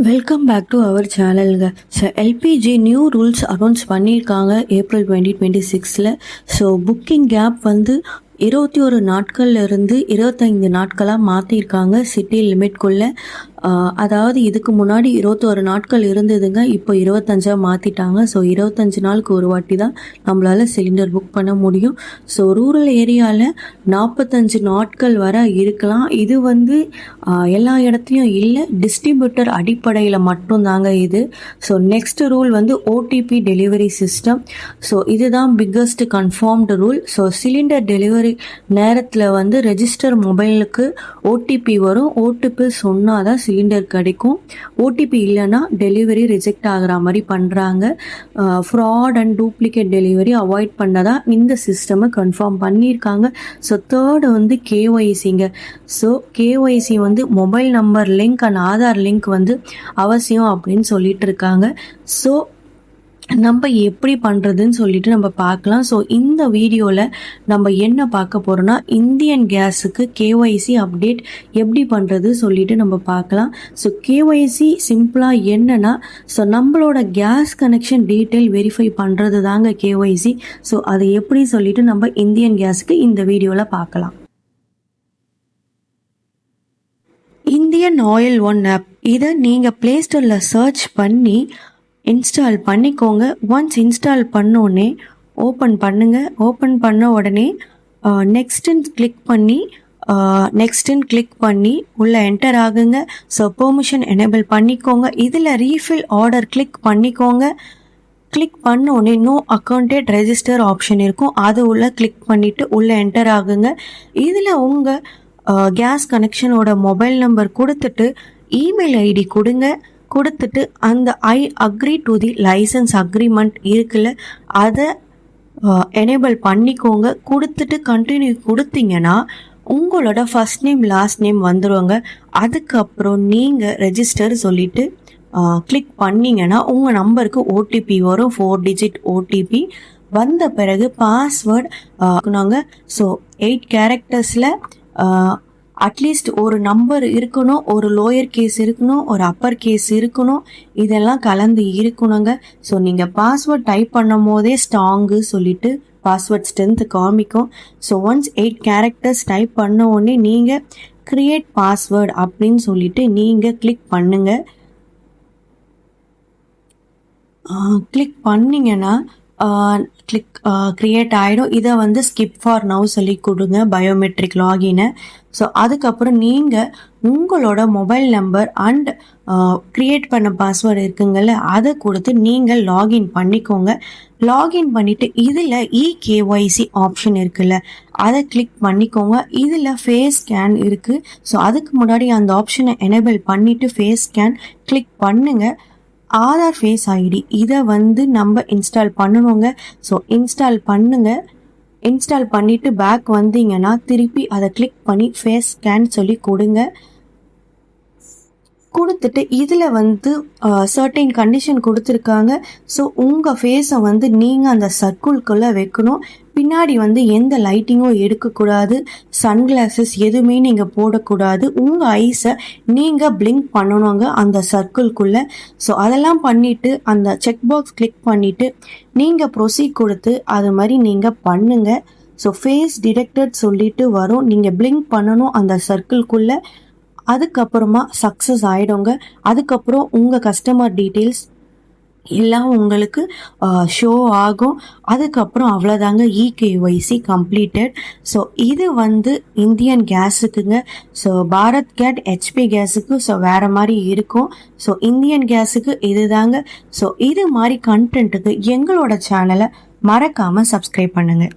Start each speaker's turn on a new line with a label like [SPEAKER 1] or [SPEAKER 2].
[SPEAKER 1] Welcome back to our சேனலுங்க. So LPG new rules announce பண்ணியிருக்காங்க April 2026. So booking gap வந்து 21 நாட்கள்ல இருந்து 25 நாட்களாக மாற்றிருக்காங்க சிட்டி லிமிட்குள்ளே. அதாவது இதுக்கு முன்னாடி 21 நாட்கள் இருந்ததுங்க, இப்போ 25 மாற்றிட்டாங்க. ஸோ 25 நாளுக்கு ஒரு வாட்டி தான் நம்மளால் சிலிண்டர் புக் பண்ண முடியும். ஸோ ரூரல் ஏரியாவில் 45 நாட்கள் வர இருக்கலாம். இது வந்து எல்லா இடத்துலையும் இல்லை, டிஸ்ட்ரிபியூட்டர் அடிப்படையில் மட்டும்தாங்க இது. ஸோ நெக்ஸ்ட் ரூல் வந்து ஓடிபி டெலிவரி சிஸ்டம். ஸோ இதுதான் biggest confirmed rule. So cylinder delivery நேரத்தில் வந்து ரெஜிஸ்டர் மொபைலுக்கு ஓடிபி வரும். ஓடிபி சொன்னால் தான் சிலிண்டர் கிடைக்கும். ஓடிபி இல்லைன்னா டெலிவரி ரிஜெக்ட் ஆகிற மாதிரி பண்ணுறாங்க. Fraud and duplicate delivery avoid பண்ணதான் இந்த சிஸ்டமை கன்ஃபார்ம் பண்ணியிருக்காங்க. ஸோ தேர்டு வந்து கேஒய்சிங்க. ஸோ கேஒய்சி வந்து mobile number link and Aadhaar link வந்து அவசியம் அப்படின்னு சொல்லிட்டு இருக்காங்க. ஸோ நம்ம எப்படி பண்ணுறதுன்னு சொல்லிட்டு நம்ம பார்க்கலாம். ஸோ இந்த வீடியோவில் நம்ம என்ன பார்க்க போகிறோன்னா, இந்தியன் கேஸுக்கு கேஒய்சி அப்டேட் எப்படி பண்ணுறது சொல்லிட்டு நம்ம பார்க்கலாம். ஸோ கேஒய்சி சிம்பிளாக என்னன்னா, ஸோ நம்மளோட கேஸ் கனெக்ஷன் டீட்டெயில் வெரிஃபை பண்ணுறது தாங்க கேஒய்சி. ஸோ அது எப்படி சொல்லிட்டு நம்ம இந்தியன் கேஸுக்கு இந்த வீடியோவில் பார்க்கலாம். இந்தியன் ஆயில் ஒன் ஆப், இதை நீங்கள் ப்ளே ஸ்டோரில் சர்ச் பண்ணி இன்ஸ்டால் பண்ணிக்கோங்க. ஒன்ஸ் இன்ஸ்டால் பண்ணோடனே ஓப்பன் பண்ணுங்கள். ஓப்பன் பண்ண உடனே நெக்ஸ்ட்டுன்னு கிளிக் பண்ணி உள்ளே என்டர் ஆகுங்க. ஸோ பெர்மிஷன் எனேபிள் பண்ணிக்கோங்க. இதில் ரீஃபில் ஆர்டர் கிளிக் பண்ணிக்கோங்க. கிளிக் பண்ணோடனே நோ அக்கௌண்டட் ரெஜிஸ்டர் ஆப்ஷன் இருக்கும், அது உள்ளே கிளிக் பண்ணிவிட்டு உள்ளே என்டர் ஆகுங்க. இதில் உங்கள் கேஸ் கனெக்ஷனோட மொபைல் நம்பர் கொடுத்துட்டு இமெயில் ஐடி கொடுத்துட்டு அந்த I agree to the licence agreement இருக்குல்ல, அதை எனேபிள் பண்ணிக்கோங்க. கொடுத்துட்டு கண்டினியூ கொடுத்தீங்கன்னா உங்களோட ஃபர்ஸ்ட் நேம் லாஸ்ட் நேம் வந்துடுவாங்க. அதுக்கப்புறம் நீங்கள் ரெஜிஸ்டர் சொல்லிவிட்டு கிளிக் பண்ணிங்கன்னா உங்கள் நம்பருக்கு ஓடிபி வரும், 4 டிஜிட் ஓடிபி. வந்த பிறகு பாஸ்வேர்டு ஸோ 8 கேரக்டர்ஸில் அட்லீஸ்ட் ஒரு நம்பர் இருக்கணும், ஒரு லோயர் கேஸ் இருக்கணும், ஒரு அப்பர் கேஸ் இருக்கணும், இதெல்லாம் கலந்து இருக்கணுங்க. ஸோ நீங்கள் பாஸ்வேர்ட் டைப் பண்ணும் போதே ஸ்ட்ராங்கு சொல்லிட்டு பாஸ்வேர்ட் ஸ்ட்ரென்த் காமிக்கும். ஸோ ஒன்ஸ் 8 கேரக்டர்ஸ் டைப் பண்ண உடனே நீங்கள் கிரியேட் பாஸ்வேர்டு அப்படின்னு சொல்லிட்டு நீங்கள் கிளிக் பண்ணுங்க. கிளிக் பண்ணிங்கன்னா கிரியேட் ஆகிடும். இதை வந்து ஸ்கிப் ஃபார் நவ் சொல்லி கொடுங்க, பயோமெட்ரிக் லாகினை. ஸோ அதுக்கப்புறம் நீங்கள் உங்களோட மொபைல் நம்பர் அண்ட் க்ரியேட் பண்ண பாஸ்வேர்டு இருக்குங்கள்ல, அதை கொடுத்து நீங்கள் லாகின் பண்ணிக்கோங்க. லாகின் பண்ணிவிட்டு இதில் இகேஒய்சி ஆப்ஷன் இருக்குல்ல, அதை கிளிக் பண்ணிக்கோங்க. இதில் ஃபேஸ் ஸ்கேன் இருக்குது. ஸோ அதுக்கு முன்னாடி அந்த ஆப்ஷனை எனேபிள் பண்ணிவிட்டு ஃபேஸ் ஸ்கேன் கிளிக் பண்ணுங்கள். ஆதார் ஃபேஸ் ஐடி இதை வந்து நம்ம இன்ஸ்டால் பண்ணணுங்க. ஸோ இன்ஸ்டால் பண்ணுங்கள். இன்ஸ்டால் பண்ணிவிட்டு பேக் வந்தீங்கன்னா திருப்பி அதை கிளிக் பண்ணி ஃபேஸ் ஸ்கேன் சொல்லி கொடுத்துட்டு இதில் வந்து சர்டைன் கண்டிஷன் கொடுத்துருக்காங்க. ஸோ உங்கள் ஃபேஸை வந்து நீங்கள் அந்த சர்க்கிள்குள்ளே வைக்கணும். பின்னாடி வந்து எந்த லைட்டிங்கும் எடுக்கக்கூடாது, சன்கிளாஸஸ் எதுவுமே நீங்கள் போடக்கூடாது. உங்கள் ஐஸை நீங்கள் பிளிங்க் பண்ணணுங்க அந்த சர்க்கிள்குள்ளே. ஸோ அதெல்லாம் பண்ணிவிட்டு அந்த செக் பாக்ஸ் கிளிக் பண்ணிவிட்டு நீங்கள் ப்ரொசீட் கொடுத்து அது மாதிரி நீங்கள் பண்ணுங்கள். ஸோ ஃபேஸ் டிடெக்டட் சொல்லிட்டு வரும், நீங்கள் பிளிங்க் பண்ணணும் அந்த சர்க்கிள்குள்ளே. அதுக்கப்புறமா சக்ஸஸ் ஆகிடுங்க. அதுக்கப்புறம் உங்கள் கஸ்டமர் டீட்டெயில்ஸ் எல்லாம் உங்களுக்கு ஷோ ஆகும். அதுக்கப்புறம் அவ்வளோதாங்க, இகேஒய்சி கம்ப்ளீட்டட். ஸோ இது வந்து இந்தியன் கேஸுக்குங்க. ஸோ பாரத் கேட் ஹெச்பி கேஸுக்கு ஸோ வேறு மாதிரி இருக்கும். ஸோ இந்தியன் கேஸுக்கு இது தாங்க. ஸோ இது மாதிரி கண்டென்ட்டுக்கு எங்களோட சேனலை மறக்காமல் சப்ஸ்கிரைப் பண்ணுங்கள்.